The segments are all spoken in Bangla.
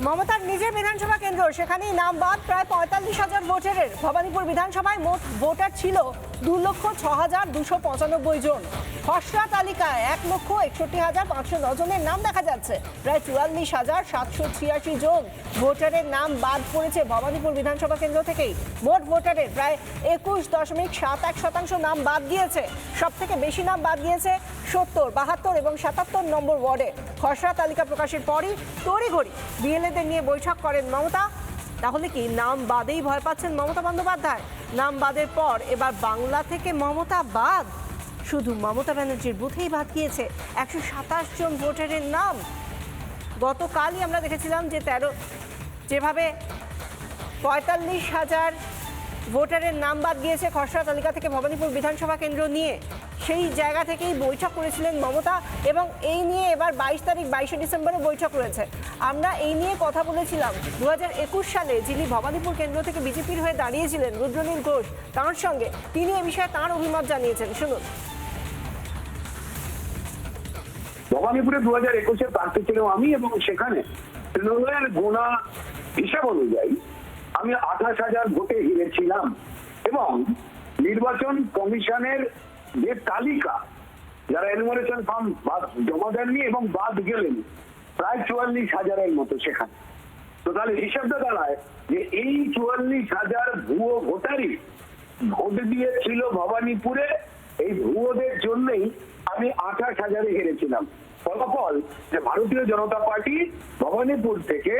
মমতার নিজের বিধানসভা কেন্দ্র, সেখানেই নাম বাদ প্রায় ৪৫,০০০ ভোটারের। ভবানীপুর বিধানসভায় মোট ভোটার ছিল ২,০৬,২৯৫ জন। খসড়া তালিকায় ১,৬১,৫০৯ জনের নাম দেখা যাচ্ছে। প্রায় ৪৪,৭৮৬ জন ভোটারের নাম বাদ পড়েছে ভবানীপুর বিধানসভা কেন্দ্র থেকেই। মোট ভোটারের প্রায় ২১.৭১% নাম বাদ গিয়েছে। সব থেকে বেশি নাম বাদ গিয়েছে ৭০, ৭২ এবং ৭৭ নম্বর ওয়ার্ডে। খসড়া তালিকা প্রকাশের পরই তড়িঘড়ি বিএলএদের নিয়ে বৈঠক করেন মমতা। তাহলে কি নাম বাদেই ভয় পাচ্ছেন মমতা বন্দ্যোপাধ্যায়? নাম বাদের পর এবার বাংলা থেকে মমতা বাদ। শুধু মমতা ব্যানার্জির বুথেই বাদ গিয়েছে ১২৭ জন ভোটারের নাম। গতকালই আমরা দেখেছিলাম যে যেভাবে ৪৫,০০০ ভোটারের নাম বাদ গিয়েছে খসড়া তালিকা থেকে ভবানীপুর বিধানসভা কেন্দ্র নিয়ে, সেই জায়গা থেকেই বৈঠক করেছিলেন মমতা। এবং এই নিয়ে এবার ২২ ডিসেম্বরে বৈঠক রয়েছে। আমরা এই নিয়ে কথা বলেছিলাম ২০২১ সালে যিনি ভবানীপুর কেন্দ্র থেকে বিজেপির হয়ে দাঁড়িয়েছিলেন রুদ্রনীল ঘোষ, তাঁর সঙ্গে। তিনি এ বিষয়ে তাঁর অভিমত জানিয়েছেন, শুনুন। ভবানীপুরে ২০২১-এ প্রার্থী ছিলাম আমি, এবং সেখানে তৃণমূলের গোনা হিসাব অনুযায়ী আমি ২৮,০০০ ভোটে হেরেছিলাম। এবং নির্বাচন কমিশনের যে তালিকা, যারা এনুমারেশন ফর্ম জমা দেননি এবং বাদ গেলেন, প্রায় ৪৪,০০০-এর মতো সেখানে। তো তাহলে হিসাবটা দাঁড়ায় যে এই ৪৪,০০০ ভুয়ো ভোটারই ভোট দিয়েছিল ভবানীপুরে। এই ভুয়োদের জন্যই আমি ২৮,০০০-এ হেরেছিলাম। ফলাফল যে ভারতীয় জনতা পার্টি ভবানীপুর থেকে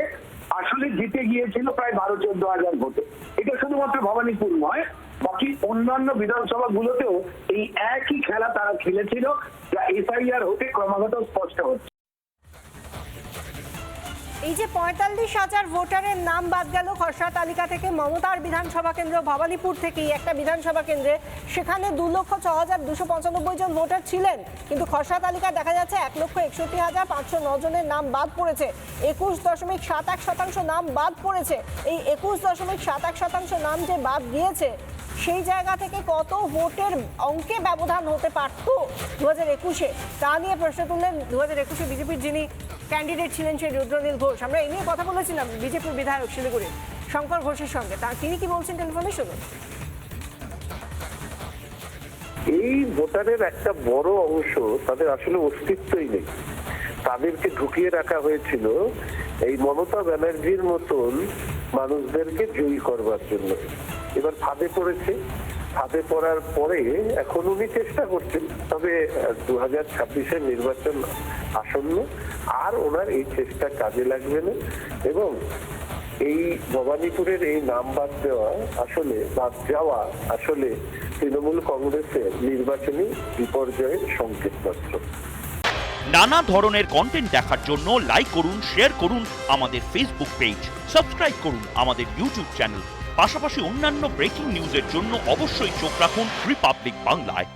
আসলে জিতে গিয়েছিল প্রায় ১২-১৪,০০০ ভোটে। এটা শুধুমাত্র ভবানীপুর নয়, বাকি অন্যান্য বিধানসভা গুলোতেও এই একই খেলা তারা খেলেছিল, যা এসআইআর হতে ক্রমাগত স্পষ্ট হচ্ছে। এই যে ৪৫,০০০ ভোটারের নাম বাদ গেল খসড়া তালিকা থেকে মমতার বিধানসভা কেন্দ্র ভবানীপুর থেকেই একটা বিধানসভা কেন্দ্রে, সেখানে ২,০৬,২৯৫ জন ভোটার ছিলেন, কিন্তু খসড়া তালিকায় দেখা যাচ্ছে ১,৬১,৫০৯ জনের নাম বাদ পড়েছে। ২১.৭১% নাম বাদ পড়েছে। এই ২১.৭১% নাম যে বাদ গিয়েছে, সেই জায়গা থেকে কত ভোটের অঙ্কে ব্যবধান হতে পারত ২০২১-এ, তা নিয়ে প্রশ্ন তুললেন ২০২১-এ বিজেপির যিনি ক্যান্ডিডেট ছিলেন সেই রুদ্রনীল ঘোষ। আমরা এই নিয়ে কথা বলেছিলাম বিজেপির বিধায়ক শিলিগুড়ি শঙ্কর ঘোষের সঙ্গে। তিনি কি বলছেন টেলিফোনে, শুনুন। এই ভোটারের একটা বড় অংশ তাদের আসলে অস্তিত্বই নেই। তাদেরকে ঢুকিয়ে রাখা হয়েছিল এই মমতা ব্যানার্জির মতন মানুষদেরকে জয়ী করবার জন্য। এবার ফাঁদে পড়েছে। ফাঁদে পড়ার পরে এখন উনি চেষ্টা করছেন, তবে ২০২৬-এর নির্বাচন আসন্ন, আর ওনার এই চেষ্টা কাজে লাগবে না। এবং এই ভবানীপুরের এই নাম বাদ যাওয়া আসলে তৃণমূল কংগ্রেসের নির্বাচনী বিপর্যয়ের সংকেত মাত্র। নানা ধরনের কন্টেন্ট দেখার জন্য লাইক করুন, শেয়ার করুন আমাদের ফেসবুক পেজ, সাবস্ক্রাইব করুন আমাদের ইউটিউব চ্যানেল। পাশাপাশি অন্যান্য ব্রেকিং নিউজের জন্য অবশ্যই চোখ রাখুন রিপাবলিক বাংলায়।